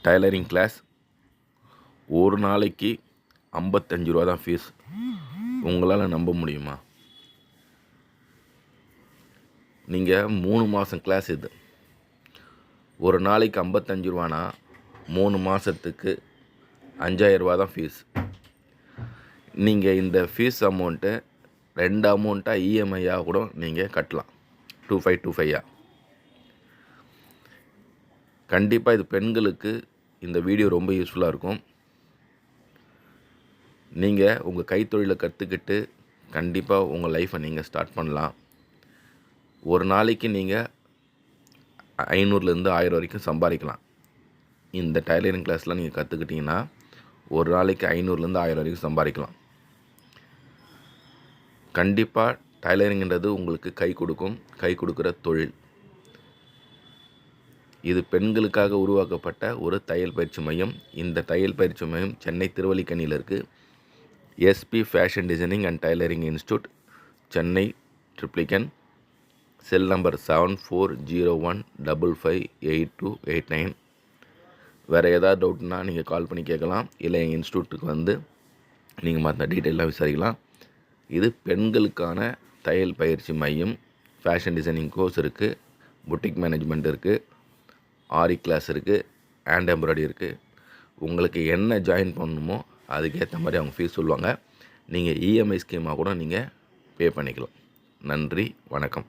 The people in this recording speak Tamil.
டைலரிங் கிளாஸ் ஒரு நாளைக்கு 55 ரூபா தான் ஃபீஸ். உங்களால் நம்ப முடியுமா? நீங்கள் 3 மாதம் கிளாஸ் இது. ஒரு நாளைக்கு 55 ரூபானா 3 மாதத்துக்கு 5000 ரூபா தான் ஃபீஸ். நீங்கள் இந்த ஃபீஸ் அமௌண்ட்டை 2 அமௌண்ட்டாக இஎம்ஐயாக கூட நீங்கள் கட்டலாம், 2525 கண்டிப்பாக இது பெண்களுக்கு இந்த வீடியோ ரொம்ப யூஸ்ஃபுல்லாக இருக்கும். நீங்கள் உங்கள் கைத்தொழிலை கற்றுக்கிட்டு கண்டிப்பாக உங்கள் லைஃப்பை நீங்கள் ஸ்டார்ட் பண்ணலாம். ஒரு நாளைக்கு நீங்கள் 500லேருந்து 1000 வரைக்கும் சம்பாதிக்கலாம். இந்த டைலரிங் கிளாஸில் நீங்கள் கற்றுக்கிட்டிங்கன்னா ஒரு நாளைக்கு 500லேருந்து 1000 வரைக்கும் சம்பாதிக்கலாம். கண்டிப்பாக டைலரிங்கிறது உங்களுக்கு கை கொடுக்குற தொழில். இது பெண்களுக்காக உருவாக்கப்பட்ட ஒரு தையல் பயிற்சி மையம். இந்த தையல் பயிற்சி மையம் சென்னை திருவல்லிக்கேணியில் இருக்குது. SP fashion designing and tailoring institute, Chennai Triplicane. Cell number 7401558289. வேறு ஏதாவது டவுட்னா நீங்கள் கால் பண்ணி கேட்கலாம், இல்லை எங்கள் இன்ஸ்டியூட்டுக்கு வந்து நீங்கள் மற்ற டீட்டெயிலாக விசாரிக்கலாம். இது பெண்களுக்கான தையல் பயிற்சி மையம். ஃபேஷன் டிசைனிங் கோர்ஸ் இருக்குது, புட்டிக் மேனேஜ்மெண்ட் இருக்குது, ஆரி கிளாஸ் இருக்குது, ஹேண்ட் எம்ப்ராய்டரி இருக்குது. உங்களுக்கு என்ன ஜாயின் பண்ணணுமோ அதுக்கேற்ற மாதிரி அவங்க ஃபீஸ் சொல்லுவாங்க. நீங்கள் இஎம்ஐ ஸ்கீமாக கூட நீங்கள் பே பண்ணிக்கலாம். நன்றி, வணக்கம்.